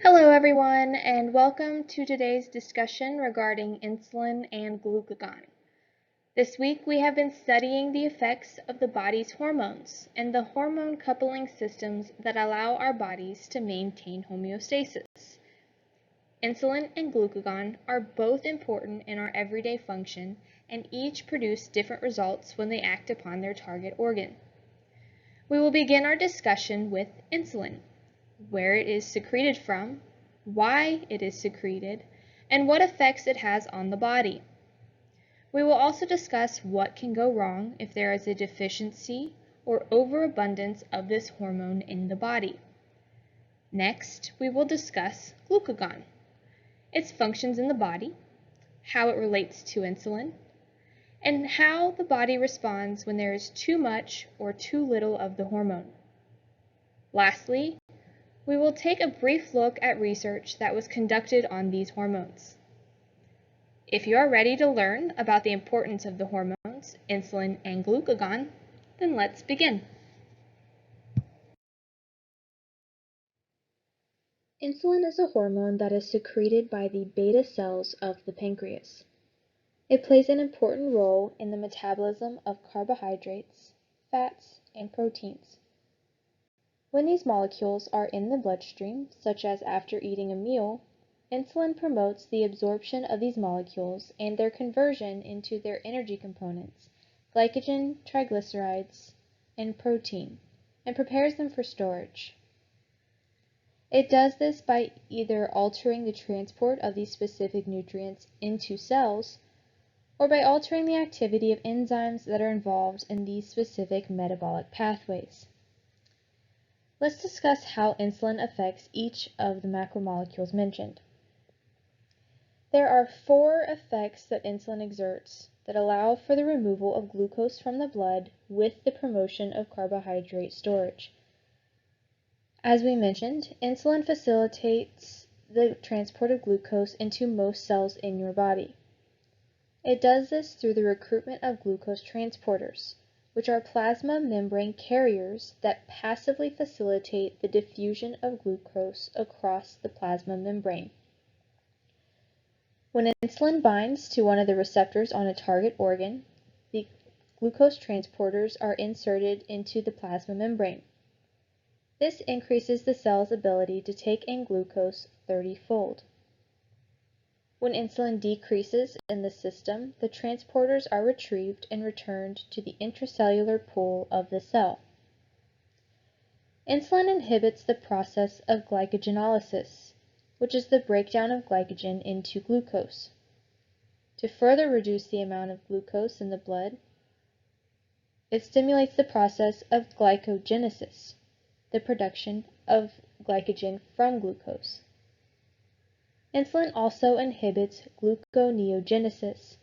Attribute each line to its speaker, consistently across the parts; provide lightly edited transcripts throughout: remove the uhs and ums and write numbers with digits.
Speaker 1: Hello everyone, and welcome to today's discussion regarding insulin and glucagon. This week we have been studying the effects of the body's hormones and the hormone coupling systems that allow our bodies to maintain homeostasis. Insulin and glucagon are both important in our everyday function and each produce different results when they act upon their target organ. We will begin our discussion with insulin, where it is secreted from, why it is secreted, and what effects it has on the body. We will also discuss what can go wrong if there is a deficiency or overabundance of this hormone in the body. Next, we will discuss glucagon, its functions in the body, how it relates to insulin, and how the body responds when there is too much or too little of the hormone. Lastly, we will take a brief look at research that was conducted on these hormones. If you are ready to learn about the importance of the hormones, insulin and glucagon, then let's begin. Insulin is a hormone that is secreted by the beta cells of the pancreas. It plays an important role in the metabolism of carbohydrates, fats, and proteins. When these molecules are in the bloodstream, such as after eating a meal, insulin promotes the absorption of these molecules and their conversion into their energy components, glycogen, triglycerides, and protein, and prepares them for storage. It does this by either altering the transport of these specific nutrients into cells, or by altering the activity of enzymes that are involved in these specific metabolic pathways. Let's discuss how insulin affects each of the macromolecules mentioned. There are 4 effects that insulin exerts that allow for the removal of glucose from the blood with the promotion of carbohydrate storage. As we mentioned, insulin facilitates the transport of glucose into most cells in your body. It does this through the recruitment of glucose transporters, which are plasma membrane carriers that passively facilitate the diffusion of glucose across the plasma membrane. When insulin binds to one of the receptors on a target organ, the glucose transporters are inserted into the plasma membrane. This increases the cell's ability to take in glucose 30-fold. When insulin decreases in the system, the transporters are retrieved and returned to the intracellular pool of the cell. Insulin inhibits the process of glycogenolysis, which is the breakdown of glycogen into glucose. To further reduce the amount of glucose in the blood, it stimulates the process of glycogenesis, the production of glycogen from glucose. Insulin also inhibits gluconeogenesis,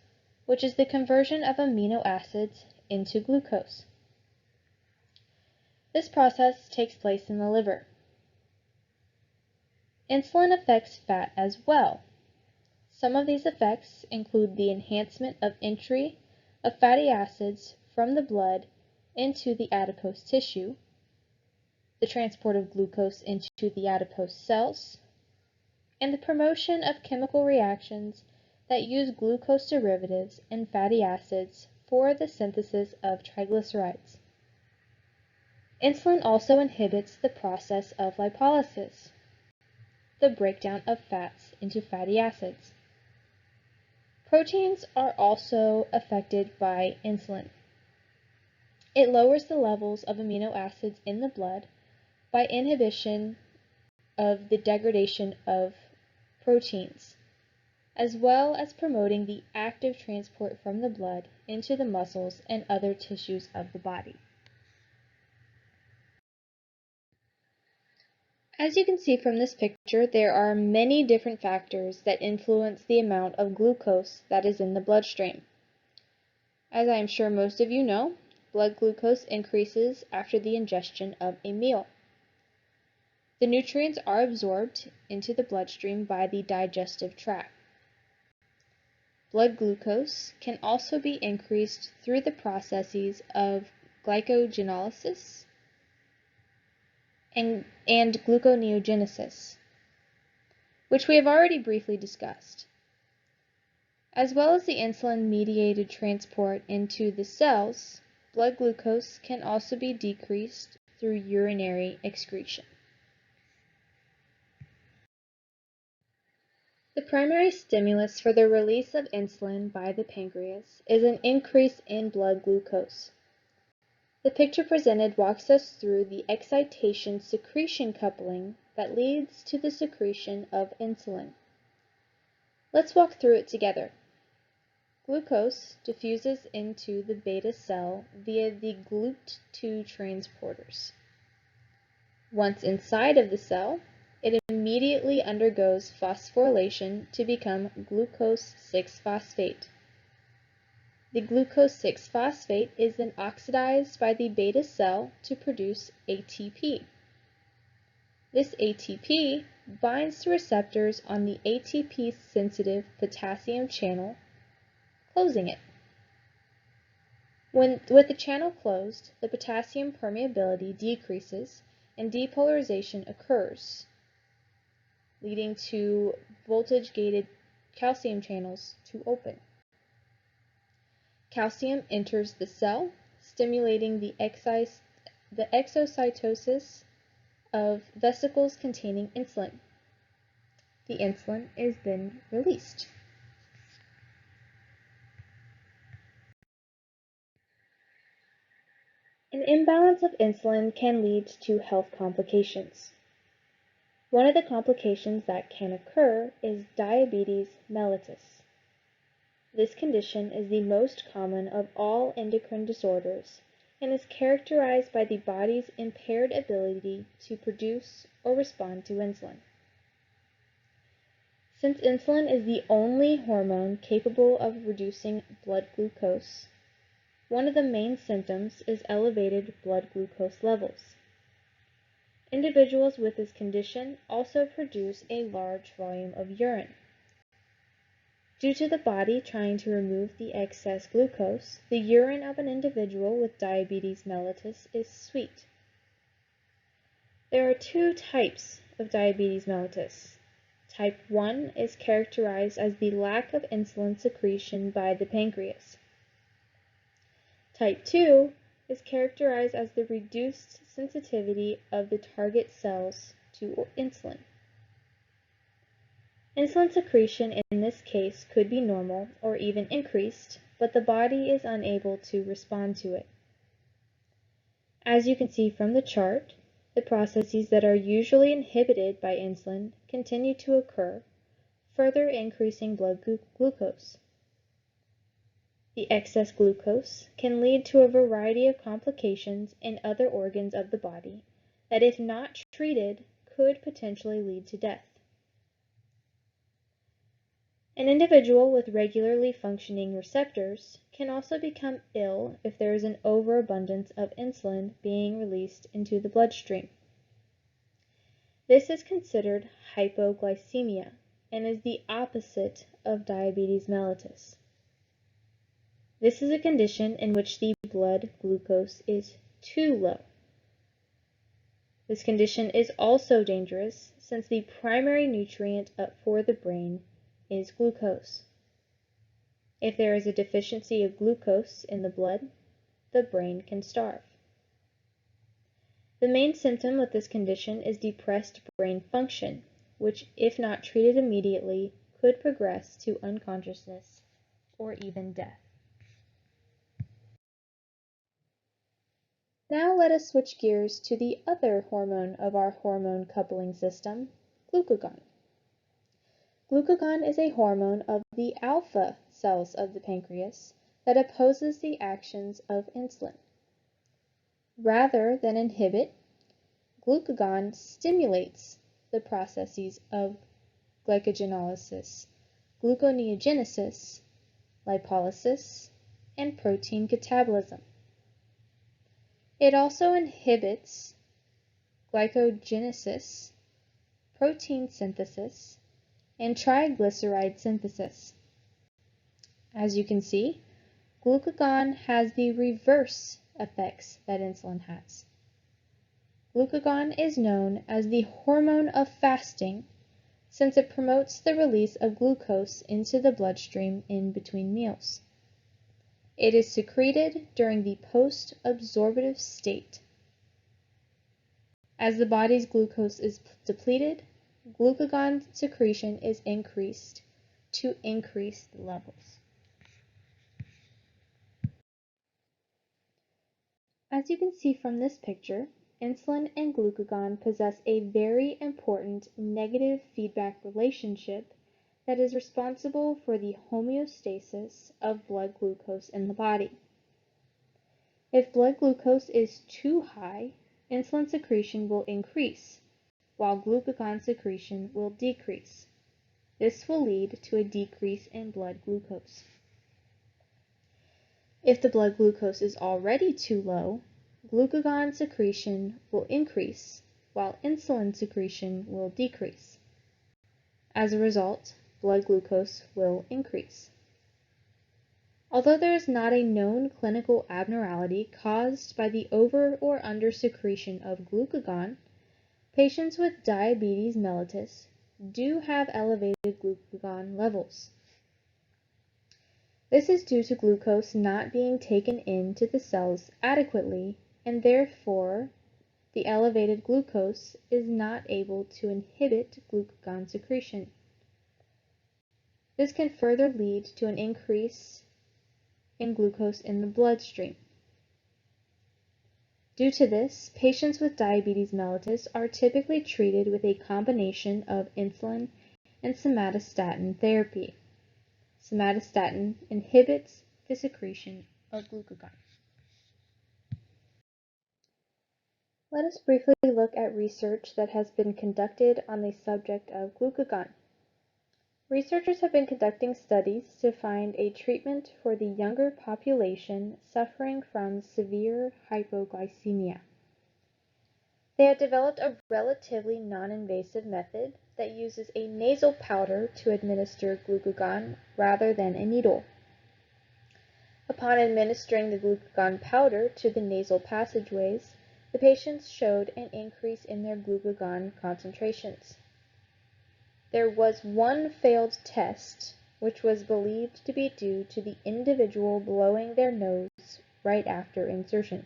Speaker 1: which is the conversion of amino acids into glucose. This process takes place in the liver. Insulin affects fat as well. Some of these effects include the enhancement of entry of fatty acids from the blood into the adipose tissue, the transport of glucose into the adipose cells, and the promotion of chemical reactions that use glucose derivatives and fatty acids for the synthesis of triglycerides. Insulin also inhibits the process of lipolysis, the breakdown of fats into fatty acids. Proteins are also affected by insulin. It lowers the levels of amino acids in the blood by inhibition of the degradation of proteins, as well as promoting the active transport from the blood into the muscles and other tissues of the body. As you can see from this picture, there are many different factors that influence the amount of glucose that is in the bloodstream. As I am sure most of you know, blood glucose increases after the ingestion of a meal. The nutrients are absorbed into the bloodstream by the digestive tract. Blood glucose can also be increased through the processes of glycogenolysis and gluconeogenesis. which we have already briefly discussed. As well as the insulin-mediated transport into the cells, blood glucose can also be decreased through urinary excretion. The primary stimulus for the release of insulin by the pancreas is an increase in blood glucose. The picture presented walks us through the excitation-secretion coupling that leads to the secretion of insulin. Let's walk through it together. Glucose diffuses into the beta cell via the GLUT2 transporters. Once inside of the cell, it immediately undergoes phosphorylation to become glucose 6-phosphate. The glucose 6-phosphate is then oxidized by the beta cell to produce ATP. This ATP binds to receptors on the ATP-sensitive potassium channel, closing it. With the channel closed, the potassium permeability decreases and depolarization occurs, leading to voltage-gated calcium channels to open. Calcium enters the cell, stimulating the exocytosis of vesicles containing insulin. The insulin is then released. An imbalance of insulin can lead to health complications. One of the complications that can occur is diabetes mellitus. This condition is the most common of all endocrine disorders and is characterized by the body's impaired ability to produce or respond to insulin. Since insulin is the only hormone capable of reducing blood glucose, one of the main symptoms is elevated blood glucose levels. Individuals with this condition also produce a large volume of urine. Due to the body trying to remove the excess glucose, the urine of an individual with diabetes mellitus is sweet. There are two types of diabetes mellitus. Type 1 is characterized as the lack of insulin secretion by the pancreas. Type 2 is characterized as the reduced sensitivity of the target cells to insulin. Insulin secretion in this case could be normal or even increased, but the body is unable to respond to it. As you can see from the chart, the processes that are usually inhibited by insulin continue to occur, further increasing blood glucose. The excess glucose can lead to a variety of complications in other organs of the body that, if not treated, could potentially lead to death. An individual with regularly functioning receptors can also become ill if there is an overabundance of insulin being released into the bloodstream. This is considered hypoglycemia and is the opposite of diabetes mellitus. This is a condition in which the blood glucose is too low. This condition is also dangerous since the primary nutrient for the brain is glucose. If there is a deficiency of glucose in the blood, the brain can starve. The main symptom of this condition is depressed brain function, which, if not treated immediately, could progress to unconsciousness or even death. Now let us switch gears to the other hormone of our hormone coupling system, glucagon. Glucagon is a hormone of the alpha cells of the pancreas that opposes the actions of insulin. Rather than inhibit, glucagon stimulates the processes of glycogenolysis, gluconeogenesis, lipolysis, and protein catabolism. It also inhibits glycogenesis, protein synthesis, and triglyceride synthesis. As you can see, glucagon has the reverse effects that insulin has. Glucagon is known as the hormone of fasting since it promotes the release of glucose into the bloodstream in between meals. It is secreted during the post-absorptive state. As the body's glucose is depleted, glucagon secretion is increased to increase the levels. As you can see from this picture, insulin and glucagon possess a very important negative feedback relationship that is responsible for the homeostasis of blood glucose in the body. If blood glucose is too high, insulin secretion will increase, while glucagon secretion will decrease. This will lead to a decrease in blood glucose. If the blood glucose is already too low, glucagon secretion will increase, while insulin secretion will decrease. As a result, blood glucose will increase. Although there is not a known clinical abnormality caused by the over or under secretion of glucagon, patients with diabetes mellitus do have elevated glucagon levels. This is due to glucose not being taken into the cells adequately, and therefore the elevated glucose is not able to inhibit glucagon secretion. This can further lead to an increase in glucose in the bloodstream. Due to this, patients with diabetes mellitus are typically treated with a combination of insulin and somatostatin therapy. Somatostatin inhibits the secretion of glucagon. Let us briefly look at research that has been conducted on the subject of glucagon. Researchers have been conducting studies to find a treatment for the younger population suffering from severe hypoglycemia. They have developed a relatively non-invasive method that uses a nasal powder to administer glucagon rather than a needle. Upon administering the glucagon powder to the nasal passageways, the patients showed an increase in their glucagon concentrations. There was one failed test, which was believed to be due to the individual blowing their nose right after insertion.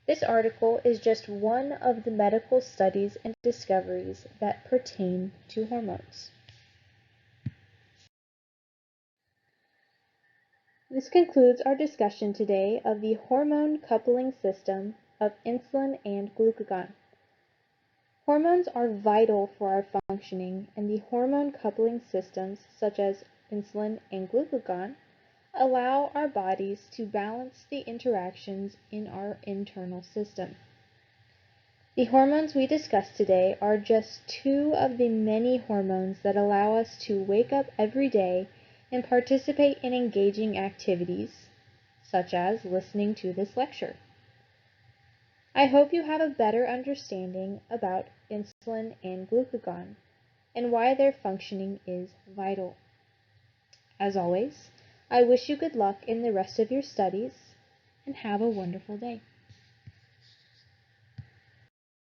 Speaker 1: This article is just one of the medical studies and discoveries that pertain to hormones. This concludes our discussion today of the hormone coupling system of insulin and glucagon. Hormones are vital for our functioning, and the hormone coupling systems, such as insulin and glucagon, allow our bodies to balance the interactions in our internal system. The hormones we discussed today are just two of the many hormones that allow us to wake up every day and participate in engaging activities, such as listening to this lecture. I hope you have a better understanding about insulin and glucagon and why their functioning is vital. As always, I wish you good luck in the rest of your studies and have a wonderful day.